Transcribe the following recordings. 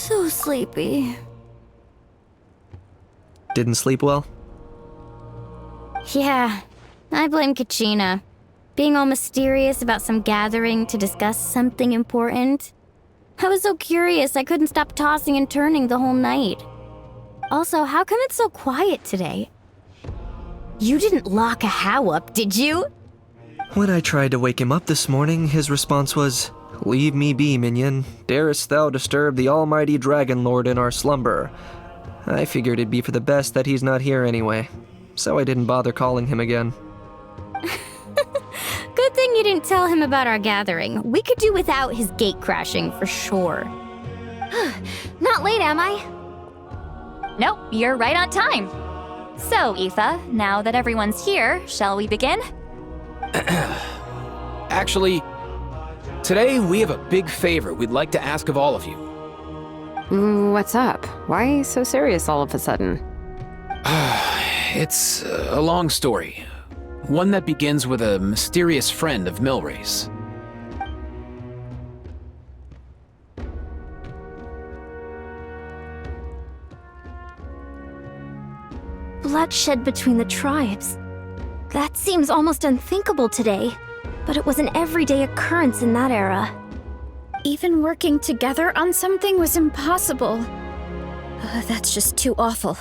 So sleepy. Didn't sleep well? Yeah, I blame Kachina. Being all mysterious about some gathering to discuss something important. I was so curious I couldn't stop tossing and turning the whole night. Also, how come it's so quiet today? You didn't lock Ajaw up, did you? When I tried to wake him up this morning, his response was, "Leave me be, minion. Darest thou disturb the almighty Dragon Lord in our slumber?" I figured it'd be for the best that he's not here anyway, so I didn't bother calling him again. Good thing you didn't tell him about our gathering. We could do without his gate crashing for sure. Not late, am I? Nope, you're right on time. So, Aoife, now that everyone's here, shall we begin? Actually, today we have a big favor we'd like to ask of all of you. What's up? Why so serious all of a sudden? It's a long story. One that begins with a mysterious friend of Milray's. Bloodshed between the tribes. That seems almost unthinkable today, but it was an everyday occurrence in that era. Even working together on something was impossible. That's just too awful.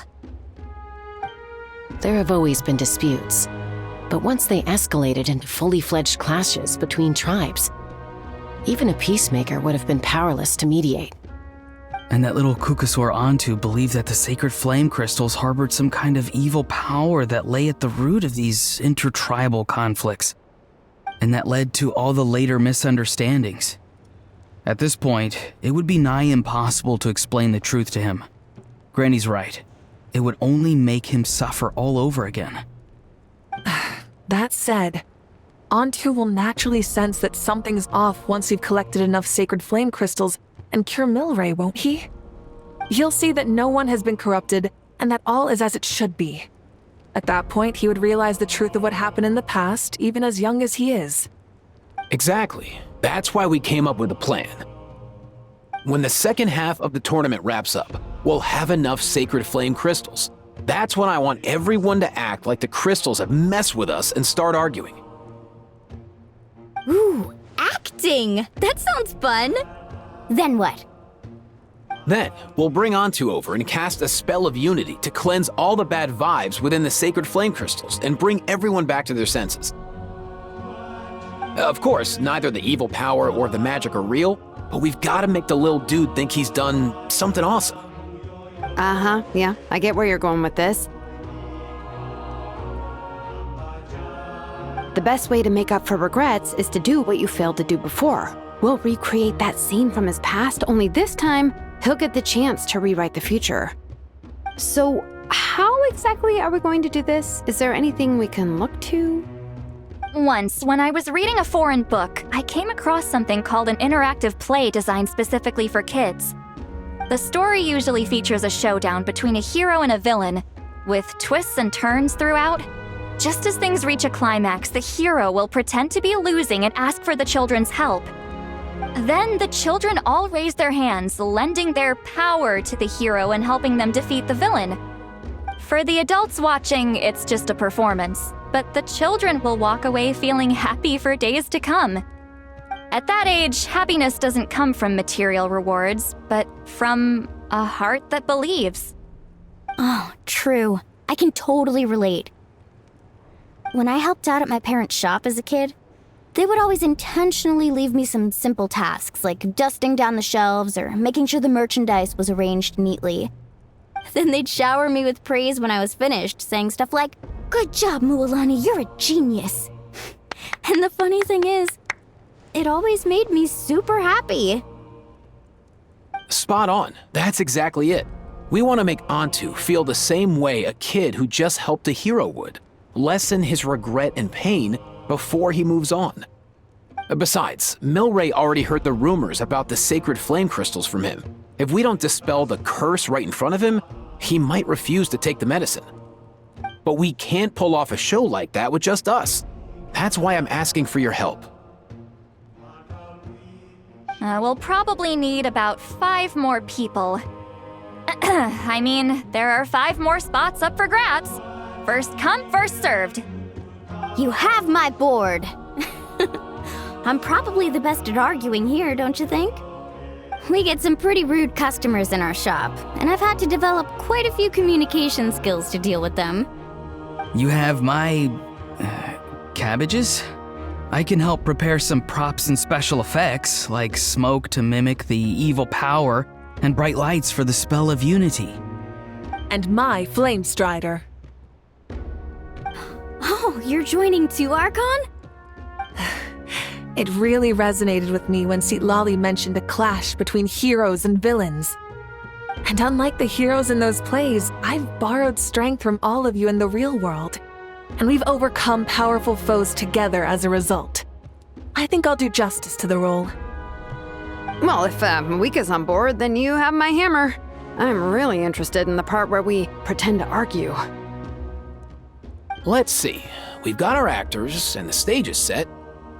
There have always been disputes, but once they escalated into fully fledged clashes between tribes, even a peacemaker would have been powerless to mediate. And that little Kukusor Antu believed that the sacred flame crystals harbored some kind of evil power that lay at the root of these intertribal conflicts, and that led to all the later misunderstandings. At this point, it would be nigh impossible to explain the truth to him. Granny's right. It would only make him suffer all over again. That said, Antu will naturally sense that something's off once we've collected enough sacred flame crystals and cure Milray, won't he? He'll see that no one has been corrupted and that all is as it should be. At that point, he would realize the truth of what happened in the past, even as young as he is. Exactly. That's why we came up with a plan. When the second half of the tournament wraps up, we'll have enough sacred flame crystals. That's when I want everyone to act like the crystals have messed with us and start arguing. Ooh, acting! That sounds fun! Then what? Then, we'll bring Antu over and cast a spell of unity to cleanse all the bad vibes within the sacred flame crystals and bring everyone back to their senses. Of course, neither the evil power or the magic are real, but we've got to make the little dude think he's done something awesome. Yeah, I get where you're going with this. The best way to make up for regrets is to do what you failed to do before. We'll recreate that scene from his past, only this time, he'll get the chance to rewrite the future. So, how exactly are we going to do this? Is there anything we can look to? Once, when I was reading a foreign book, I came across something called an interactive play designed specifically for kids. The story usually features a showdown between a hero and a villain, with twists and turns throughout. Just as things reach a climax, the hero will pretend to be losing and ask for the children's help. Then the children all raise their hands, lending their power to the hero and helping them defeat the villain. For the adults watching, it's just a performance, but the children will walk away feeling happy for days to come. At that age, happiness doesn't come from material rewards, but from a heart that believes. Oh, true. I can totally relate. When I helped out at my parents' shop as a kid, they would always intentionally leave me some simple tasks like dusting down the shelves or making sure the merchandise was arranged neatly. Then they'd shower me with praise when I was finished, saying stuff like, "Good job, Mualani, you're a genius." And the funny thing is, it always made me super happy. Spot on. That's exactly it. We want to make Antu feel the same way a kid who just helped a hero would. Lessen his regret and pain before he moves on. Besides, Milray already heard the rumors about the sacred flame crystals from him. If we don't dispel the curse right in front of him, he might refuse to take the medicine. But we can't pull off a show like that with just us. That's why I'm asking for your help. We'll probably need about 5 more people. I mean, there are 5 more spots up for grabs. First come, first served. You have my board. I'm probably the best at arguing here, don't you think? We get some pretty rude customers in our shop, and I've had to develop quite a few communication skills to deal with them. You have my... cabbages? I can help prepare some props and special effects, like smoke to mimic the evil power, and bright lights for the spell of unity. And my Flame Strider. Oh, you're joining too, Archon? It really resonated with me when Lali mentioned a clash between heroes and villains. And unlike the heroes in those plays, I've borrowed strength from all of you in the real world. And we've overcome powerful foes together as a result. I think I'll do justice to the role. Well, if Mika's on board, then you have my hammer. I'm really interested in the part where we pretend to argue. Let's see. We've got our actors, and the stage is set.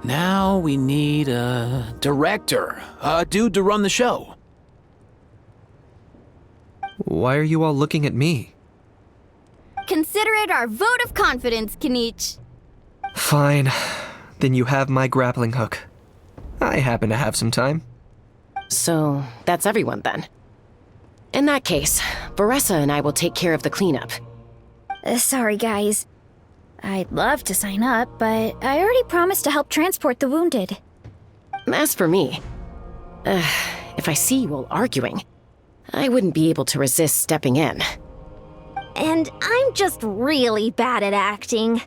Now we need a director, a dude to run the show. Why are you all looking at me? Consider it our vote of confidence, Kinich. Fine. Then you have my grappling hook. I happen to have some time. So, that's everyone then. In that case, Varessa and I will take care of the cleanup. Sorry, guys. I'd love to sign up, but I already promised to help transport the wounded. As for me, if I see you all arguing, I wouldn't be able to resist stepping in. And I'm just really bad at acting.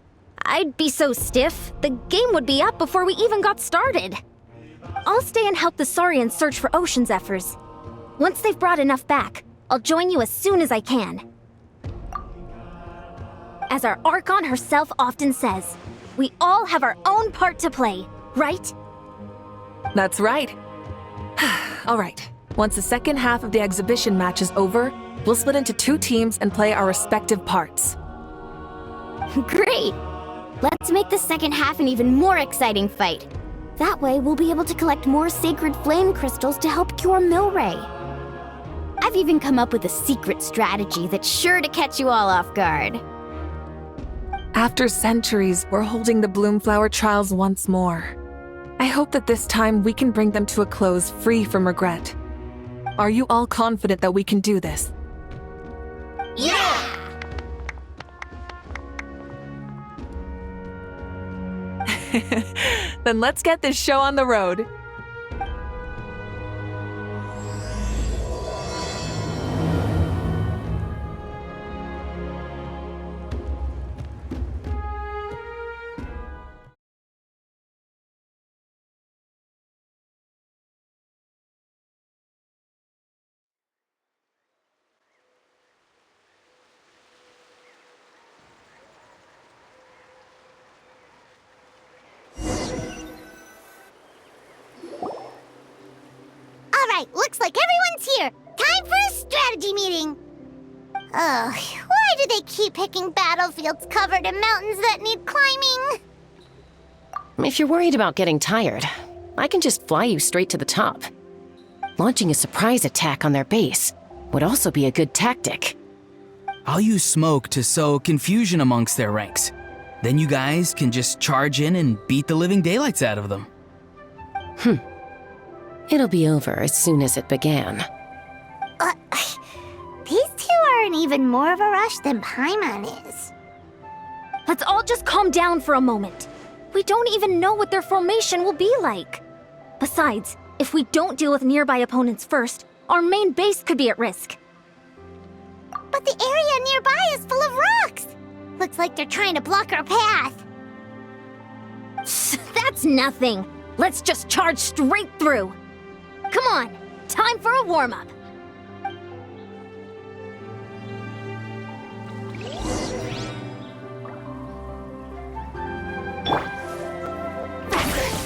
I'd be so stiff, the game would be up before we even got started. I'll stay and help the Saurians search for Ocean Zephyrs. Once they've brought enough back, I'll join you as soon as I can. As our Archon herself often says, we all have our own part to play, right? That's right. All right. Once the second half of the exhibition match is over, we'll split into 2 teams and play our respective parts. Great! Let's make the second half an even more exciting fight. That way, we'll be able to collect more sacred flame crystals to help cure Milray. I've even come up with a secret strategy that's sure to catch you all off guard. After centuries, we're holding the Bloomflower trials once more. I hope that this time we can bring them to a close free from regret. Are you all confident that we can do this? Yeah! Then let's get this show on the road. Alright, looks like everyone's here. Time for a strategy meeting. Ugh, why do they keep picking battlefields covered in mountains that need climbing? If you're worried about getting tired, I can just fly you straight to the top. Launching a surprise attack on their base would also be a good tactic. I'll use smoke to sow confusion amongst their ranks. Then you guys can just charge in and beat the living daylights out of them. It'll be over as soon as it began. These 2 are in even more of a rush than Paimon is. Let's all just calm down for a moment. We don't even know what their formation will be like. Besides, if we don't deal with nearby opponents first, our main base could be at risk. But the area nearby is full of rocks. Looks like they're trying to block our path. That's nothing. Let's just charge straight through. Come on, time for a warm-up.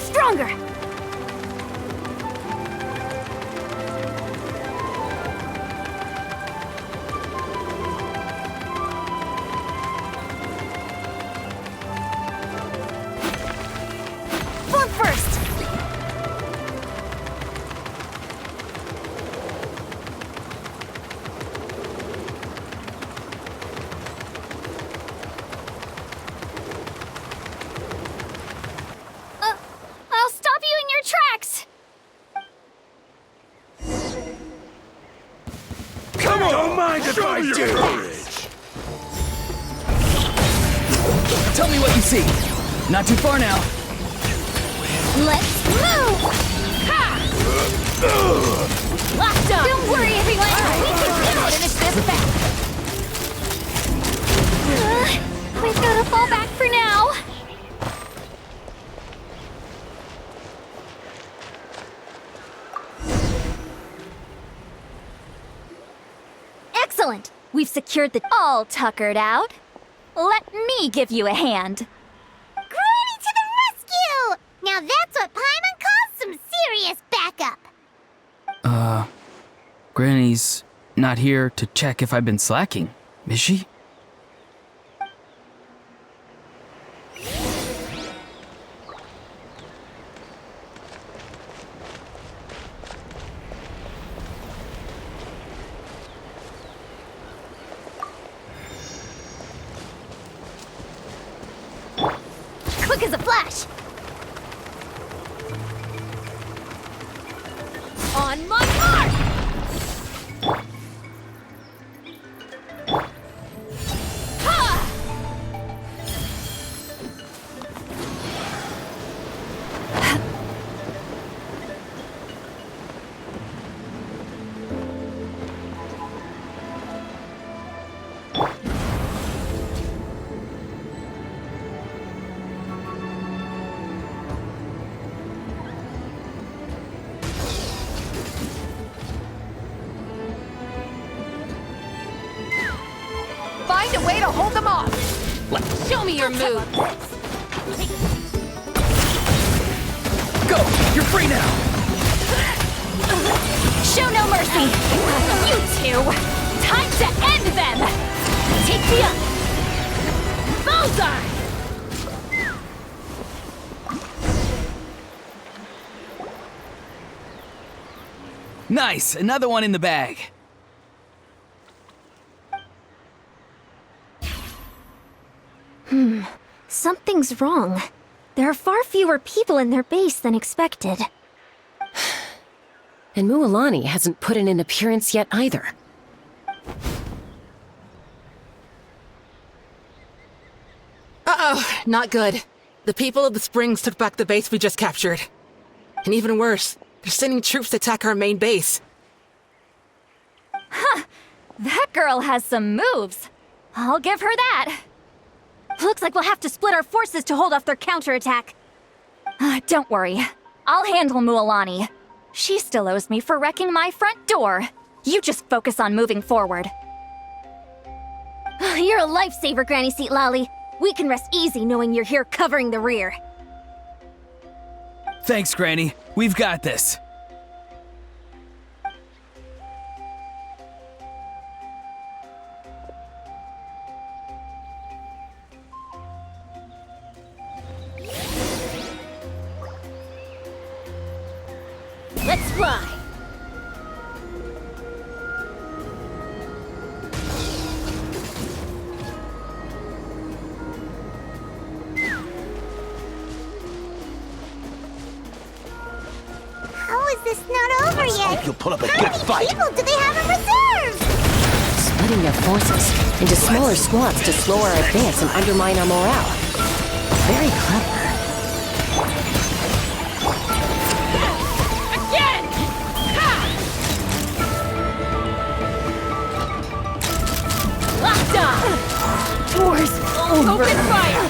Stronger! Form first! Don't mind if I do. Tell me what you see. Not too far now. Let's move! Locked up! Don't worry, everyone! We can finish this back! We've gotta fall back for now! Excellent! We've secured the all tuckered out. Let me give you a hand. Granny to the rescue! Now that's what Paimon calls some serious backup. Granny's not here to check if I've been slacking, is she? Quick as a flash! On my mark! Find a way to hold them off. Show me your move. Go! You're free now! Show no mercy! You two! Time to end them! Take me up! Bullseye! Nice! Another one in the bag. Something's wrong. There are far fewer people in their base than expected. And Mualani hasn't put in an appearance yet either. Uh-oh, not good. The people of the Springs took back the base we just captured. And even worse, they're sending troops to attack our main base. That girl has some moves. I'll give her that. Looks like we'll have to split our forces to hold off their counterattack. Don't worry. I'll handle Mualani. She still owes me for wrecking my front door. You just focus on moving forward. You're a lifesaver, Granny Seat Lolly. We can rest easy knowing you're here covering the rear. Thanks, Granny. We've got this. Let's fly! How is this not over yet? You'll put up a How good many fight. people do they have in reserve? Splitting their forces into smaller squads to slow our advance and undermine our morale. Very clever. Again! Locked on! Doors over! Open fire!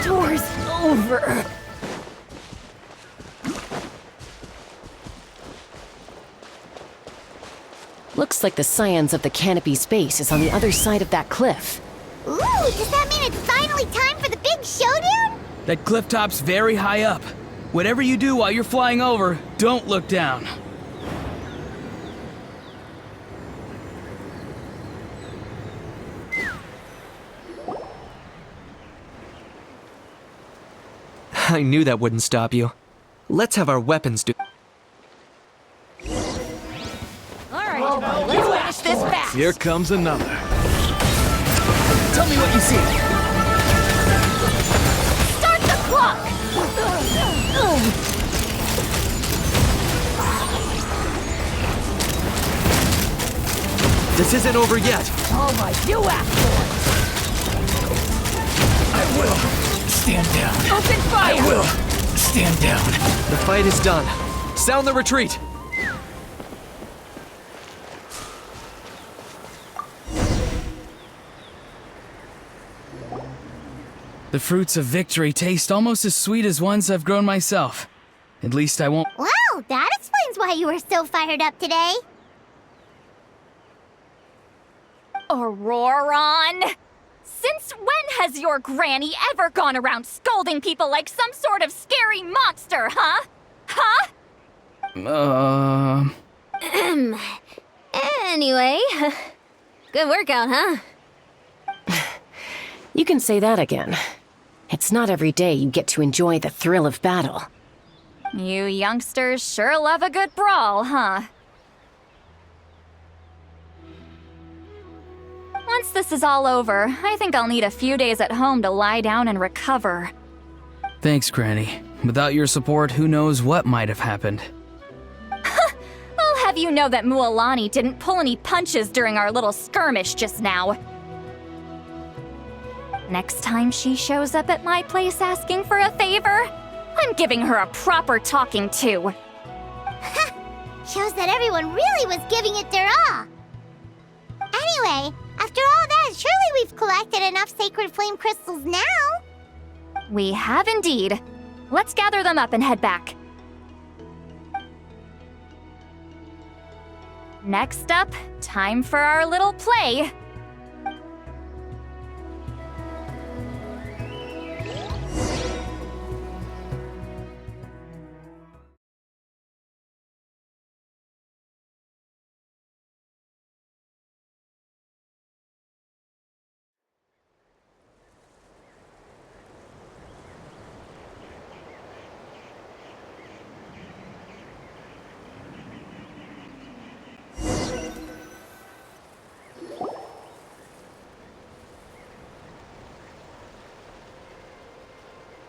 Doors over! Looks like the scions of the Canopy's base is on the other side of that cliff. Ooh, does that mean it's finally time for the big showdown? That cliff top's very high up. Whatever you do while you're flying over, don't look down. I knew that wouldn't stop you. Let's have our weapons do. Alright, let's finish this fast! Here comes another. Tell me what you see. Start the clock! This isn't over yet. All right, you asked for I will stand down. it. Open fire! I will stand down. The fight is done. Sound the retreat. The fruits of victory taste almost as sweet as ones I've grown myself. At least I won't. Wow, that explains why you were so fired up today. Auroron! Since when has your granny ever gone around scolding people like some sort of scary monster, huh? Huh? Anyway, good workout, huh? You can say that again. It's not every day you get to enjoy the thrill of battle. You youngsters sure love a good brawl, huh? Once this is all over, I think I'll need a few days at home to lie down and recover. Thanks, Granny. Without your support, who knows what might have happened. I'll have you know that Mualani didn't pull any punches during our little skirmish just now. Next time she shows up at my place asking for a favor, I'm giving her a proper talking to. Shows that everyone really was giving it their all. Anyway, after all that, surely we've collected enough sacred flame crystals now. We have indeed. Let's gather them up and head back. Next up, time for our little play.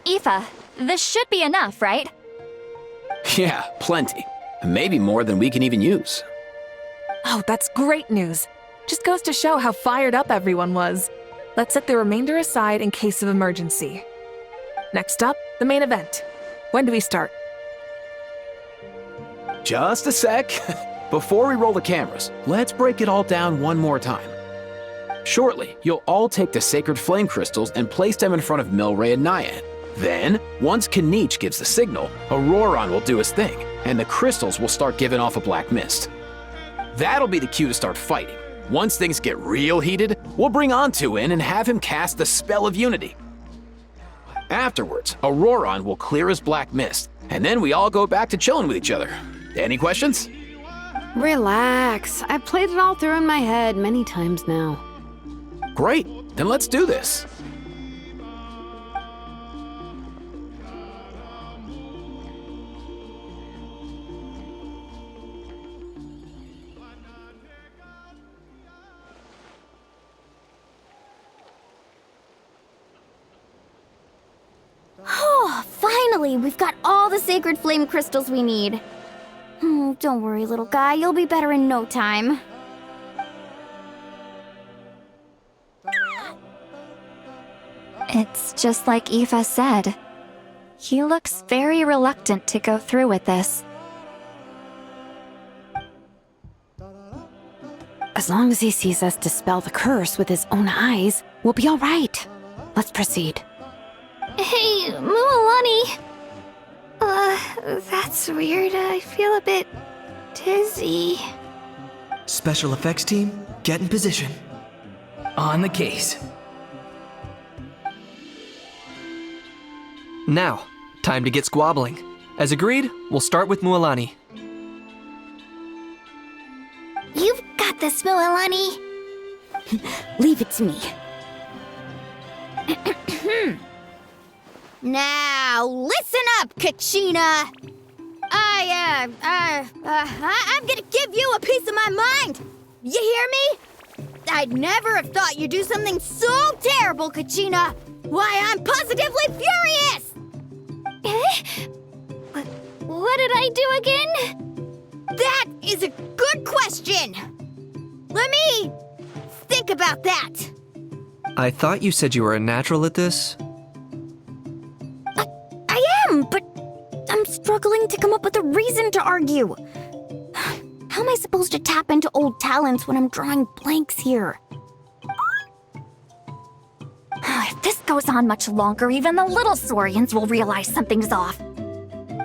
Aoife, this should be enough, right? Yeah, plenty. Maybe more than we can even use. Oh, that's great news. Just goes to show how fired up everyone was. Let's set the remainder aside in case of emergency. Next up, the main event. When do we start? Just a sec. Before we roll the cameras, let's break it all down one more time. Shortly, you'll all take the sacred flame crystals and place them in front of Milray and Nyan. Then, once Kinich gives the signal, Auroron will do his thing, and the crystals will start giving off a black mist. That'll be the cue to start fighting. Once things get real heated, we'll bring Antu in and have him cast the spell of unity. Afterwards, Auroron will clear his black mist, and then we all go back to chilling with each other. Any questions? Relax. I've played it all through in my head many times now. Great, then let's do this. Oh, finally! We've got all the sacred flame crystals we need. Don't worry, little guy. You'll be better in no time. It's just like Aoife said. He looks very reluctant to go through with this. As long as he sees us dispel the curse with his own eyes, we'll be all right. Let's proceed. Hey, Mualani. That's weird. I feel a bit dizzy. Special effects team, get in position. On the case. Now, time to get squabbling. As agreed, we'll start with Mualani. You've got this, Mualani. Leave it to me. Now, listen up, Kachina. I'm gonna give you a piece of my mind. You hear me? I'd never have thought you'd do something so terrible, Kachina. Why, I'm positively furious! What did I do again? That is a good question. Let me about that! I thought you said you were a natural at this. I am, but I'm struggling to come up with a reason to argue. How am I supposed to tap into old talents when I'm drawing blanks here? If this goes on much longer, even the little Saurians will realize something's off.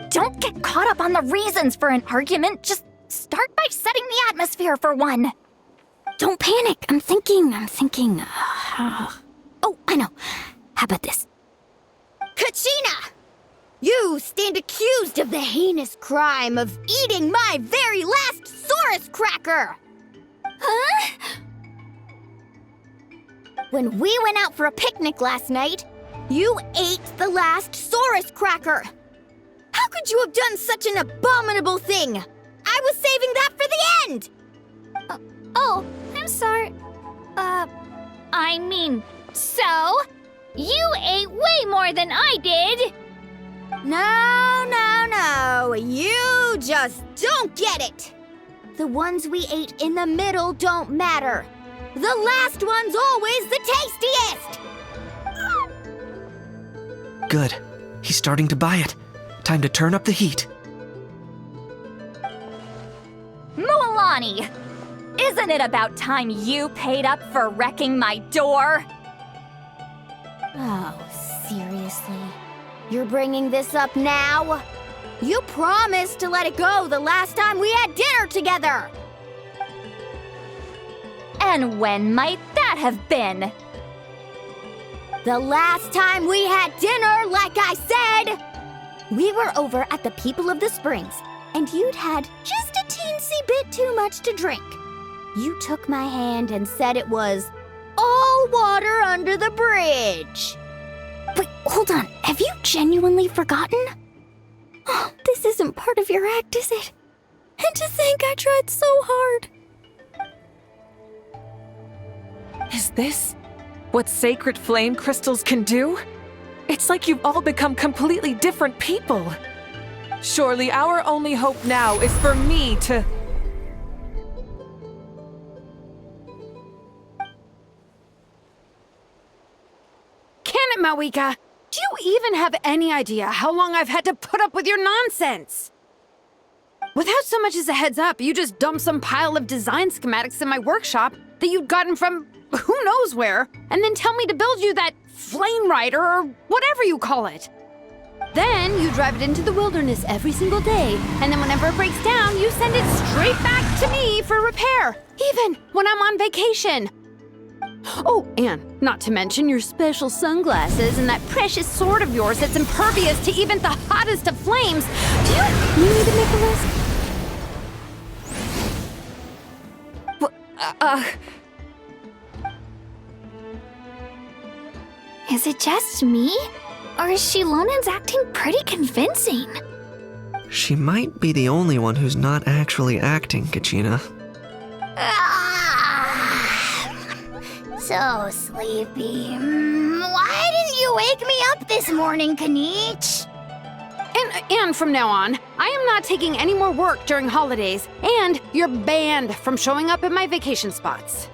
Don't get caught up on the reasons for an argument. Just start by setting the atmosphere for one. Don't panic. I'm thinking. Oh, I know. How about this? Kachina! You stand accused of the heinous crime of eating my very last Saurus cracker! Huh? When we went out for a picnic last night, you ate the last Saurus cracker! How could you have done such an abominable thing? I was saving that for the end! Oh, I'm sorry. I mean, so? You ate way more than I did! No, you just don't get it! The ones we ate in the middle don't matter. The last one's always the tastiest! Good. He's starting to buy it. Time to turn up the heat. Mualani! Isn't it about time you paid up for wrecking my door? Oh, seriously? You're bringing this up now? You promised to let it go the last time we had dinner together! And when might that have been? The last time we had dinner, like I said! We were over at the People of the Springs, and you'd had just a teensy bit too much to drink. You took my hand and said it was all water under the bridge. Wait, hold on. Have you genuinely forgotten? Oh, this isn't part of your act, is it? And to think I tried so hard. Is this what sacred flame crystals can do? It's like you've all become completely different people. Surely our only hope now is for me to... Can it, Mawika? Do you even have any idea how long I've had to put up with your nonsense? Without so much as a heads up, you just dumped some pile of design schematics in my workshop that you'd gotten from who knows where, and then tell me to build you that flame rider or whatever you call it. Then you drive it into the wilderness every single day, and then whenever it breaks down, you send it straight back to me for repair, even when I'm on vacation. Oh, and not to mention your special sunglasses and that precious sword of yours that's impervious to even the hottest of flames. Do you need me to make a list? Is it just me? Or is Shilonen's acting pretty convincing? She might be the only one who's not actually acting, Kachina. So sleepy. Why didn't you wake me up this morning, Kinich? And from now on, I am not taking any more work during holidays, and you're banned from showing up at my vacation spots.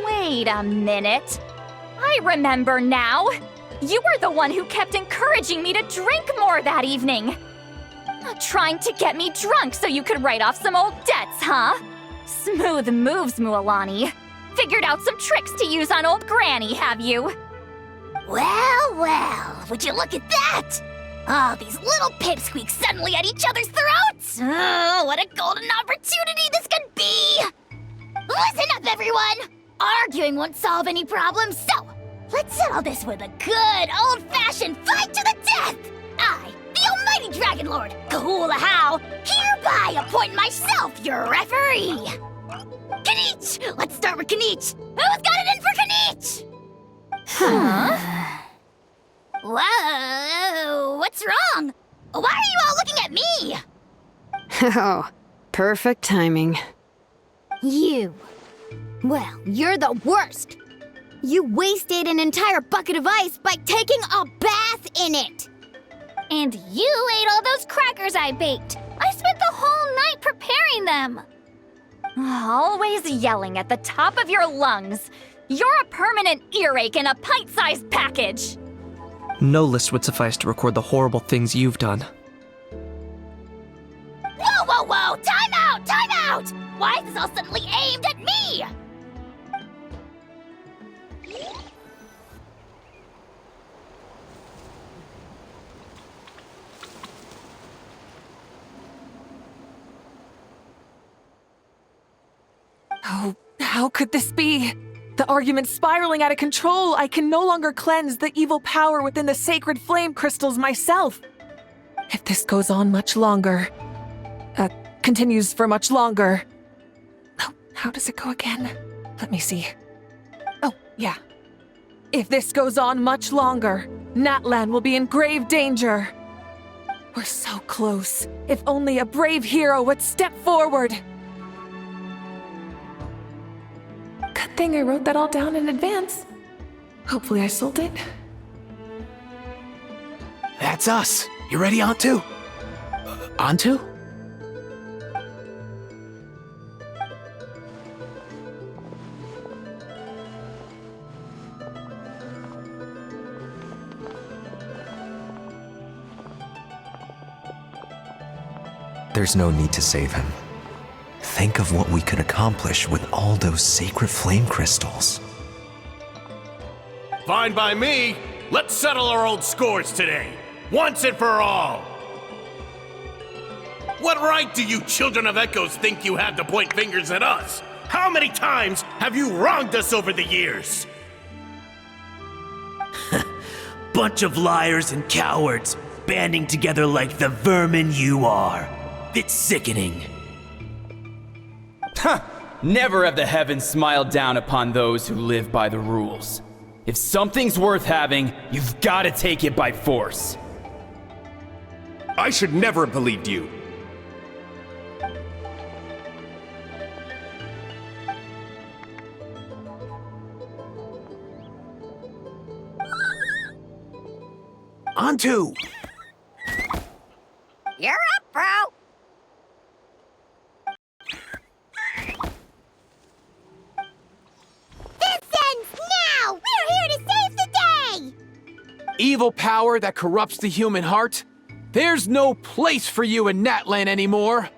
Wait a minute. I remember now. You were the one who kept encouraging me to drink more that evening. Trying to get me drunk so you could write off some old debts, huh? Smooth moves, Mualani. Figured out some tricks to use on old Granny, have you? Well, would you look at that? Oh, these little pipsqueaks suddenly at each other's throats! Oh, what a golden opportunity this could be! Listen up, everyone! Arguing won't solve any problems, so let's settle this with a good old-fashioned fight to the death! I, the almighty Dragon Lord, Kahula, hereby appoint myself your referee! Kinich! Let's start with Kinich! Who's got it in for Kinich? Huh? Whoa, what's wrong? Why are you all looking at me? Oh, perfect timing. You. Well, you're the worst. You wasted an entire bucket of ice by taking a bath in it. And you ate all those crackers I baked. I spent the whole night preparing them. Always yelling at the top of your lungs. You're a permanent earache in a pint-sized package. No list would suffice to record the horrible things you've done. Whoa, whoa, whoa! Time out! Time out! Why is this all suddenly aimed at me? Oh, how could this be? The argument's spiraling out of control. I can no longer cleanse the evil power within the sacred flame crystals myself. If this goes on much longer, continues for much longer. Oh, how does it go again? Let me see. Oh, yeah. If this goes on much longer, Natlan will be in grave danger. We're so close. If only a brave hero would step forward. Good thing I wrote that all down in advance. Hopefully I sold it. That's us. You ready, Antu? Antu? There's no need to save him. Think of what we could accomplish with all those sacred flame crystals. Fine by me. Let's settle our old scores today, once and for all. What right do you children of Echoes think you have to point fingers at us? How many times have you wronged us over the years? Bunch of liars and cowards, banding together like the vermin you are. It's sickening. Huh! Never have the heavens smiled down upon those who live by the rules. If something's worth having, you've got to take it by force. I should never have believed you. Antu! You're up, bro! Evil power that corrupts the human heart? There's no place for you in Natlan anymore.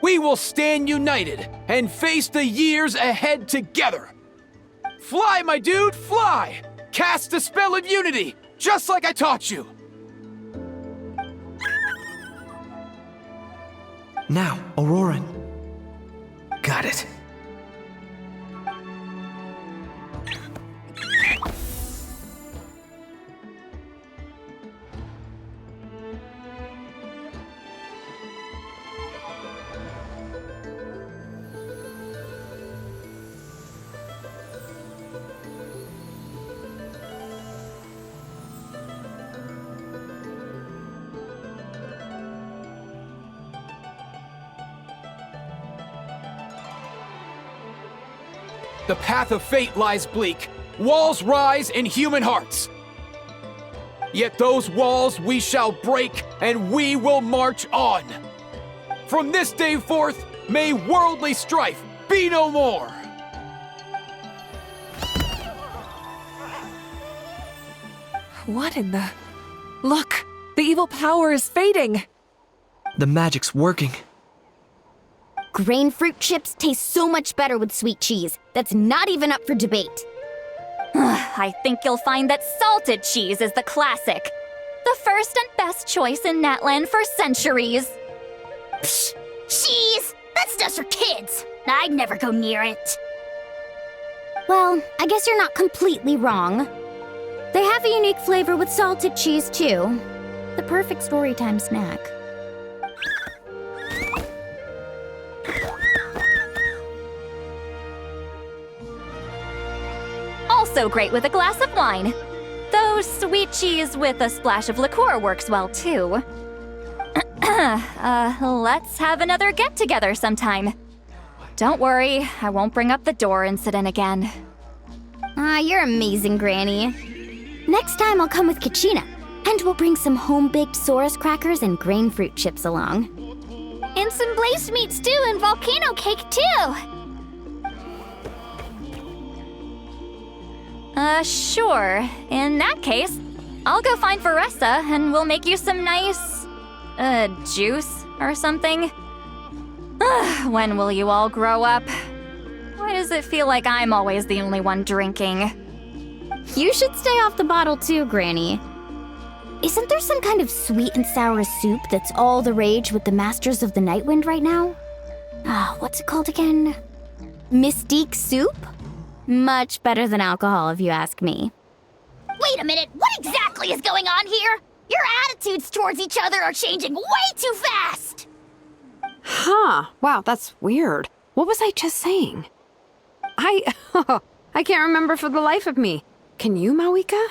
We will stand united and face the years ahead together. Fly, my dude, fly! Cast a spell of unity, just like I taught you. Now, Auroran. Got it. The path of fate lies bleak. Walls rise in human hearts. Yet those walls we shall break, and we will march on. From this day forth, may worldly strife be no more. What in the... Look! The evil power is fading! The magic's working. Grain fruit chips taste so much better with sweet cheese. That's not even up for debate. I think you'll find that salted cheese is the classic. The first and best choice in Natlan for centuries. Psh! Cheese! That's just for kids! I'd never go near it. Well, I guess you're not completely wrong. They have a unique flavor with salted cheese, too. The perfect storytime snack. Also great with a glass of wine. Though sweet cheese with a splash of liqueur works well, too. Let's have another get-together sometime. Don't worry, I won't bring up the door incident again. You're amazing, Granny. Next time I'll come with Kachina, and we'll bring some home-baked Saurus crackers and grain fruit chips along. And some blaze meat stew and volcano cake, too. Sure. In that case, I'll go find Varessa and we'll make you some nice, juice or something. When will you all grow up? Why does it feel like I'm always the only one drinking? You should stay off the bottle too, Granny. Isn't there some kind of sweet and sour soup that's all the rage with the Masters of the Nightwind right now? What's it called again? Mystique soup? Much better than alcohol, if you ask me. Wait a minute, what exactly is going on here? Your attitudes towards each other are changing way too fast! Huh. Wow, that's weird. What was I just saying? I can't remember for the life of me. Can you, Mawika?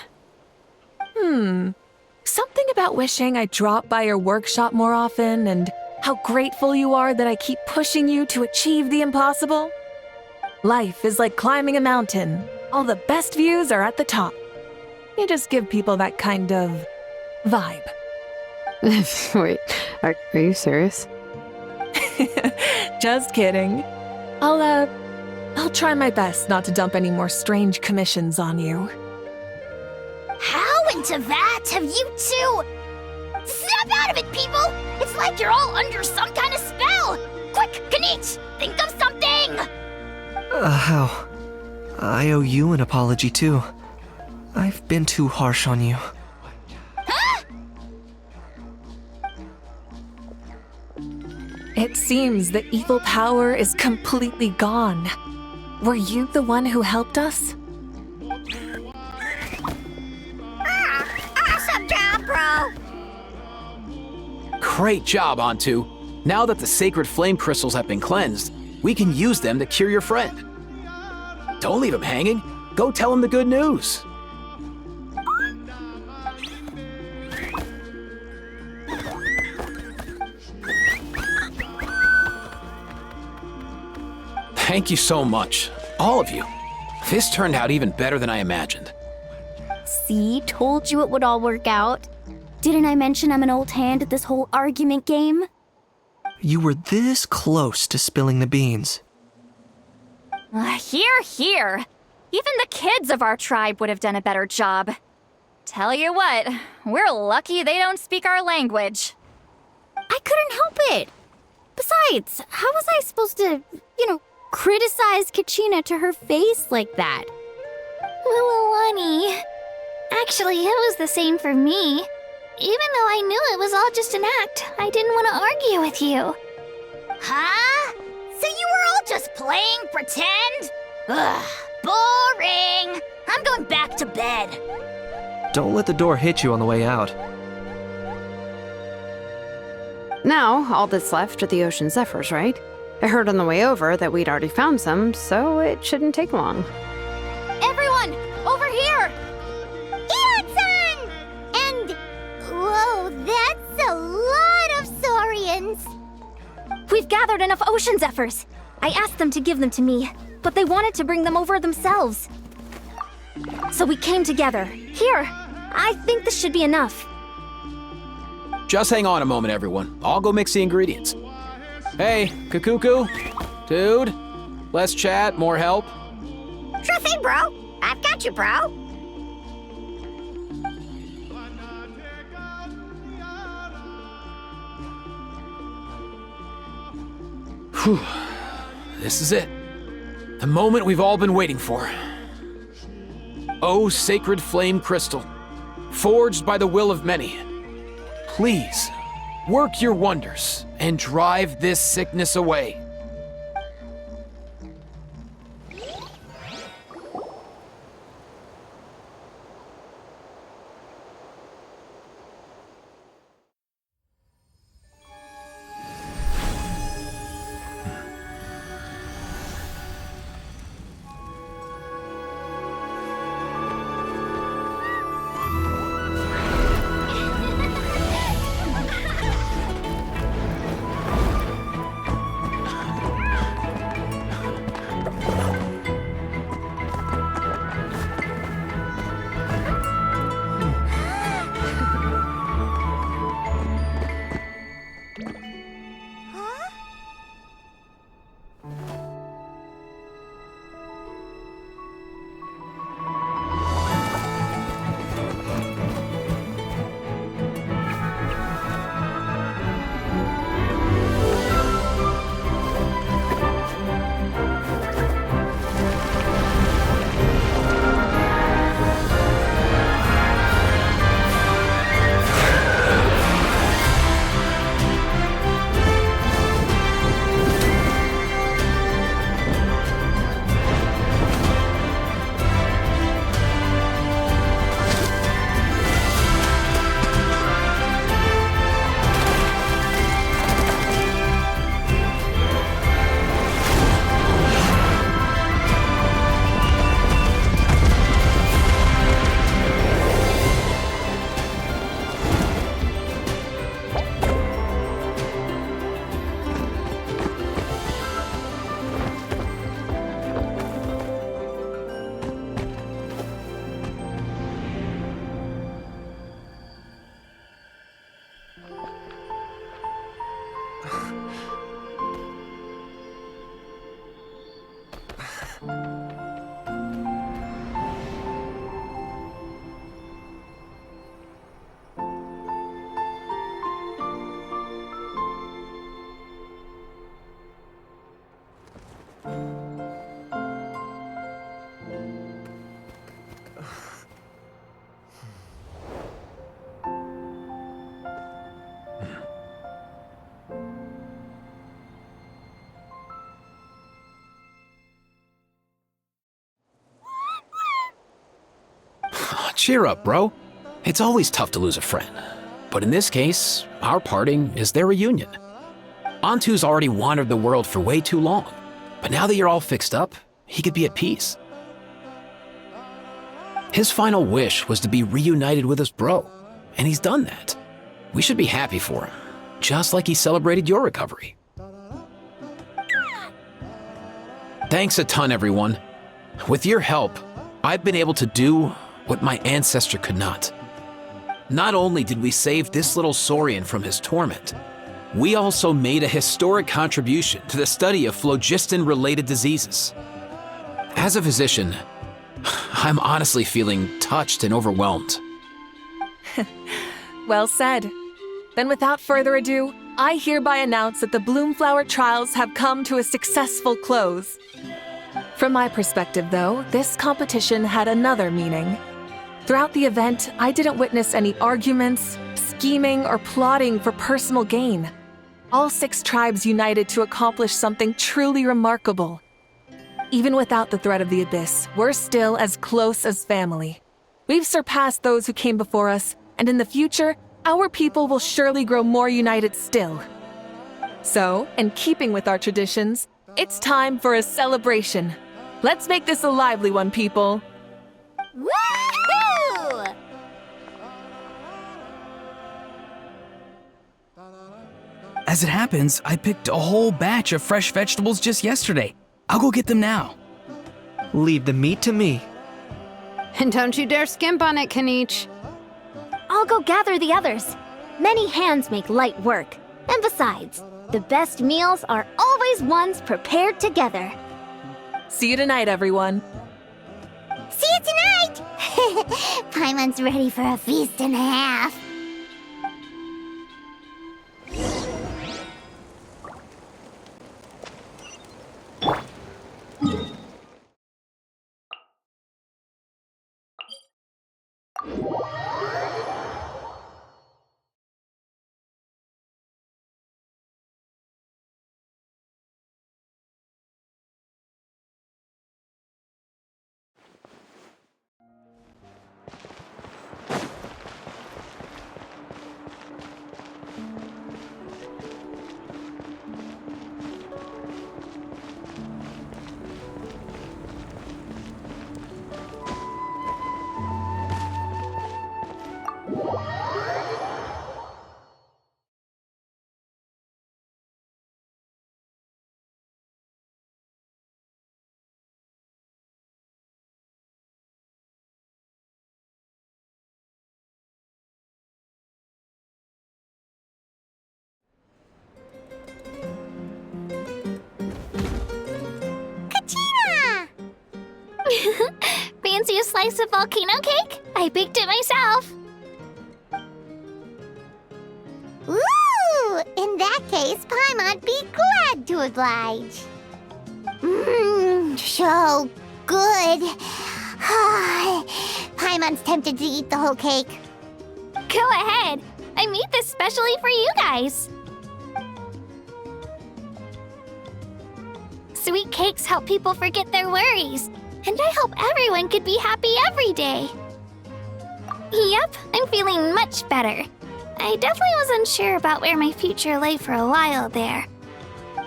Something about wishing I'd drop by your workshop more often and how grateful you are that I keep pushing you to achieve the impossible. Life is like climbing a mountain. All the best views are at the top. You just give people that kind of vibe. Wait, are you serious? Just kidding. I'll try my best not to dump any more strange commissions on you. How into that have you two? Snap out of it, people! It's like you're all under some kind of spell! Quick, Kinich, think of something! How? I owe you an apology too. I've been too harsh on you. Huh? It seems the evil power is completely gone. Were you the one who helped us? Awesome job, bro! Great job, Antu. Now that the sacred flame crystals have been cleansed, we can use them to cure your friend. Don't leave him hanging. Go tell him the good news. Thank you so much, all of you. This turned out even better than I imagined. See, told you it would all work out. Didn't I mention I'm an old hand at this whole argument game? You were this close to spilling the beans. Here. Even the kids of our tribe would have done a better job. Tell you what, we're lucky they don't speak our language. I couldn't help it. Besides, how was I supposed to, criticize Kachina to her face like that? Lualani. Actually, it was the same for me. Even though I knew it was all just an act, I didn't want to argue with you. Huh? So you were all just playing pretend? Ugh, boring. I'm going back to bed. Don't let the door hit you on the way out. Now, all that's left are the ocean zephyrs, right? I heard on the way over that we'd already found some, so it shouldn't take long. Everyone, over here! Ian-san! And... whoa, that's a lot of saurians. We've gathered enough ocean zephyrs. I asked them to give them to me, but they wanted to bring them over themselves. So we came together. Here, I think this should be enough. Just hang on a moment, everyone. I'll go mix the ingredients. Hey, Kakuku, dude, less chat, more help. Sure thing, bro. I've got you, bro. Whew. This is it. The moment we've all been waiting for. Oh, sacred flame crystal, forged by the will of many. Please, work your wonders and drive this sickness away. Cheer up, bro. It's always tough to lose a friend. But in this case, our parting is their reunion. Antu's already wandered the world for way too long. But now that you're all fixed up, he could be at peace. His final wish was to be reunited with his bro, and he's done that. We should be happy for him, just like he celebrated your recovery. Thanks a ton, everyone. With your help, I've been able to do what my ancestor could not. Not only did we save this little Saurian from his torment, we also made a historic contribution to the study of phlogiston-related diseases. As a physician, I'm honestly feeling touched and overwhelmed. Well said. Then without further ado, I hereby announce that the Bloomflower trials have come to a successful close. From my perspective, though, this competition had another meaning. Throughout the event, I didn't witness any arguments, scheming, or plotting for personal gain. All 6 tribes united to accomplish something truly remarkable. Even without the threat of the Abyss, we're still as close as family. We've surpassed those who came before us, and in the future, our people will surely grow more united still. So, in keeping with our traditions, it's time for a celebration. Let's make this a lively one, people. Woohoo! As it happens, I picked a whole batch of fresh vegetables just yesterday. I'll go get them now. Leave the meat to me. And don't you dare skimp on it, Kinich. I'll go gather the others. Many hands make light work. And besides, the best meals are always ones prepared together. See you tonight, everyone. See you tonight! Paimon's ready for a feast and a half. Fancy a slice of volcano cake? I baked it myself. Ooh! In that case, Paimon'd be glad to oblige. So good. Paimon's tempted to eat the whole cake. Go ahead. I made this specially for you guys. Sweet cakes help people forget their worries. And I hope everyone could be happy every day. Yep, I'm feeling much better. I definitely was unsure about where my future lay for a while there.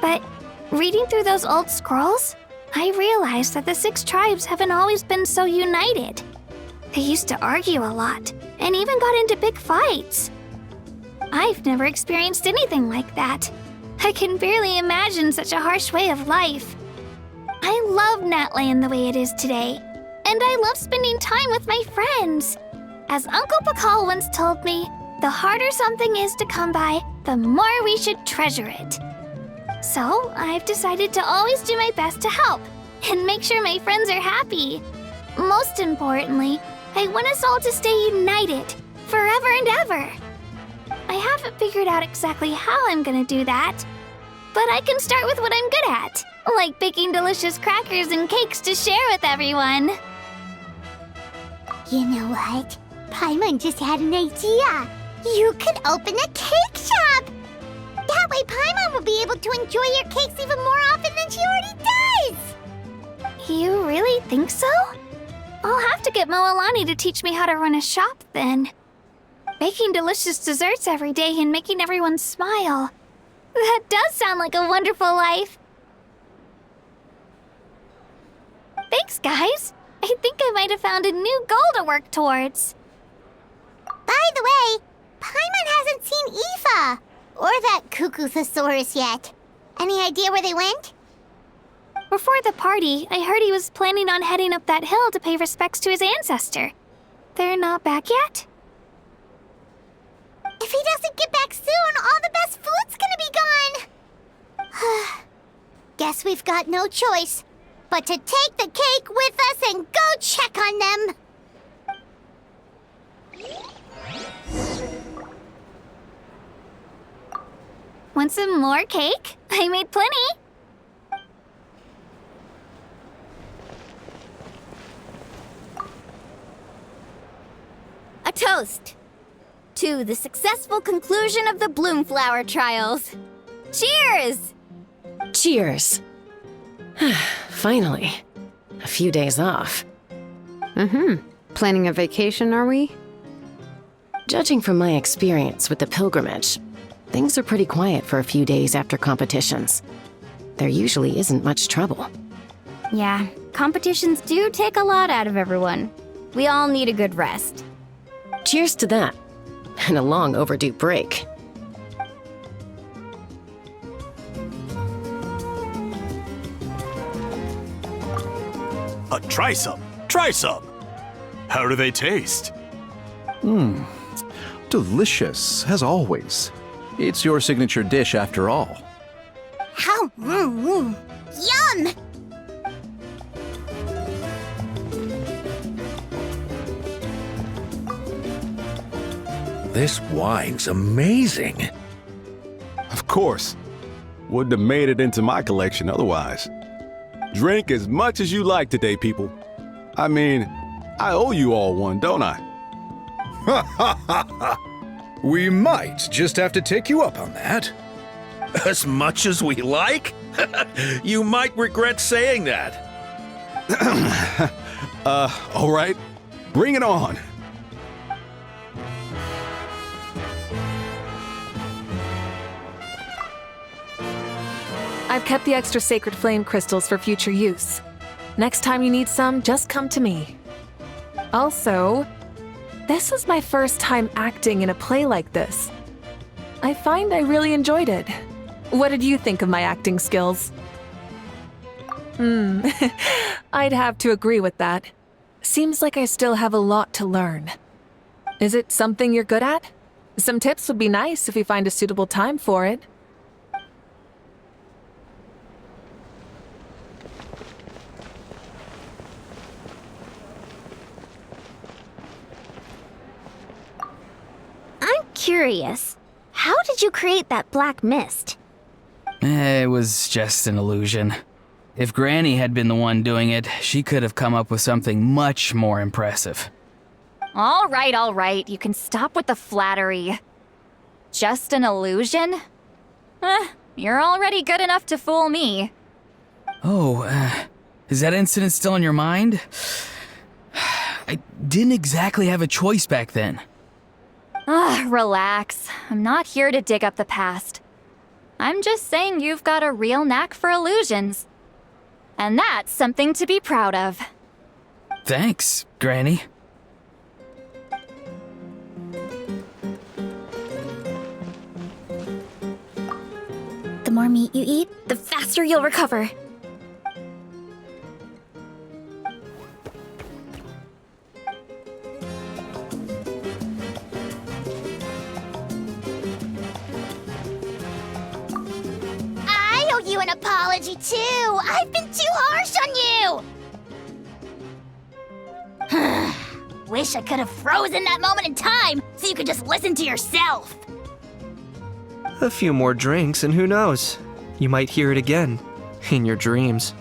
But reading through those old scrolls, I realized that the 6 tribes haven't always been so united. They used to argue a lot, and even got into big fights. I've never experienced anything like that. I can barely imagine such a harsh way of life. I love Natlan the way it is today, and I love spending time with my friends. As Uncle Pakal once told me, the harder something is to come by, the more we should treasure it. So I've decided to always do my best to help and make sure my friends are happy. Most importantly, I want us all to stay united forever and ever. I haven't figured out exactly how I'm gonna do that, but I can start with what I'm good at. Like baking delicious crackers and cakes to share with everyone. You know what? Paimon just had an idea. You could open a cake shop! That way Paimon will be able to enjoy your cakes even more often than she already does! You really think so? I'll have to get Moalani to teach me how to run a shop then. Baking delicious desserts every day and making everyone smile. That does sound like a wonderful life. Thanks, guys. I think I might have found a new goal to work towards. By the way, Paimon hasn't seen Aoife or that Cuckoo-thosaurus yet. Any idea where they went? Before the party, I heard he was planning on heading up that hill to pay respects to his ancestor. They're not back yet? If he doesn't get back soon, all the best food's gonna be gone. Guess we've got no choice but to take the cake with us and go check on them. Want some more cake? I made plenty. A toast to the successful conclusion of the Bloomflower trials. Cheers! Cheers. Finally. A few days off. Planning a vacation, are we? Judging from my experience with the pilgrimage, things are pretty quiet for a few days after competitions. There usually isn't much trouble. Yeah, competitions do take a lot out of everyone. We all need a good rest. Cheers to that. And a long overdue break. Try some. Try some. How do they taste? Delicious, as always. It's your signature dish after all. How? Yum! This wine's amazing. Of course. Wouldn't have made it into my collection otherwise. Drink as much as you like today, people. I mean, I owe you all one, don't I? Ha ha ha ha! We might just have to take you up on that. As much as we like? You might regret saying that. All right. Bring it on. I've kept the extra sacred flame crystals for future use. Next time you need some, just come to me. Also, this was my first time acting in a play like this. I find I really enjoyed it. What did you think of my acting skills? I'd have to agree with that. Seems like I still have a lot to learn. Is it something you're good at? Some tips would be nice if you find a suitable time for it. I'm curious. How did you create that black mist? It was just an illusion. If Granny had been the one doing it, she could have come up with something much more impressive. All right. You can stop with the flattery. Just an illusion? You're already good enough to fool me. Oh, is that incident still in your mind? I didn't exactly have a choice back then. Relax. I'm not here to dig up the past. I'm just saying you've got a real knack for illusions. And that's something to be proud of. Thanks, Granny. The more meat you eat, the faster you'll recover. I owe you an apology too. I've been too harsh on you. Wish I could have frozen that moment in time so you could just listen to yourself. A few more drinks, and who knows? You might hear it again. In your dreams.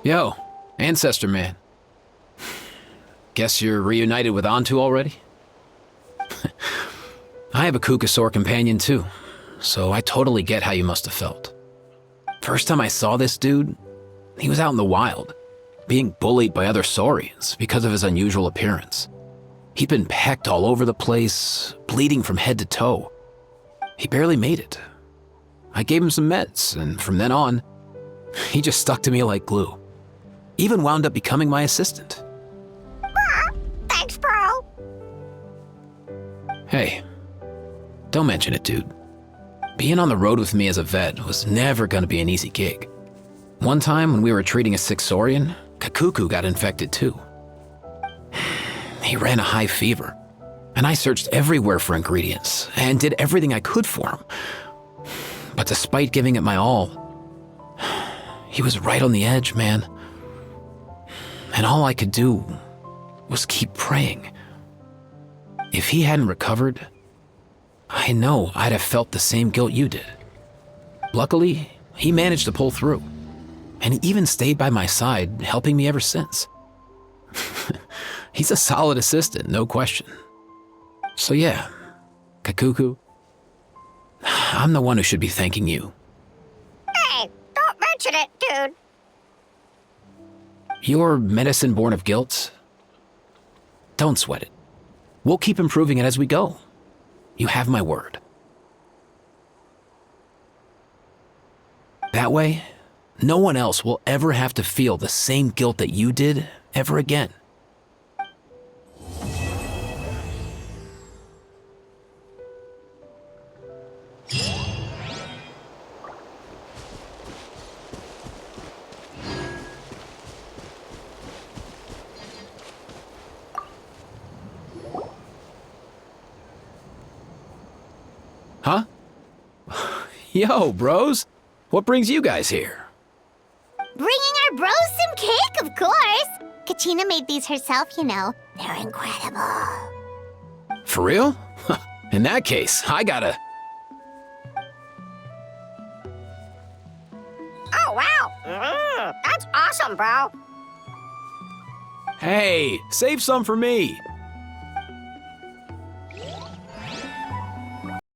Yo, Ancestor Man. Guess you're reunited with Antu already? I have a Kukasaur companion too, so I totally get how you must have felt. First time I saw this dude, he was out in the wild, being bullied by other Saurians because of his unusual appearance. He'd been pecked all over the place, bleeding from head to toe. He barely made it. I gave him some meds, and from then on, he just stuck to me like glue. Even wound up becoming my assistant. Thanks, bro. Hey, don't mention it, dude. Being on the road with me as a vet was never gonna be an easy gig. One time when we were treating a sick Saurian, Kakuku got infected too. He ran a high fever, and I searched everywhere for ingredients and did everything I could for him. But despite giving it my all, he was right on the edge, man. And all I could do was keep praying. If he hadn't recovered, I know I'd have felt the same guilt you did. Luckily, he managed to pull through, and he even stayed by my side, helping me ever since. He's a solid assistant, no question. So yeah, Kakuku, I'm the one who should be thanking you. Hey, don't mention it, dude. Your medicine born of guilt? Don't sweat it. We'll keep improving it as we go. You have my word. That way, no one else will ever have to feel the same guilt that you did ever again. Huh? Yo, bros. What brings you guys here? Bringing our bros some cake, of course. Kachina made these herself, you know. They're incredible. For real? In that case, I gotta... Oh, wow. That's awesome, bro. Hey, save some for me.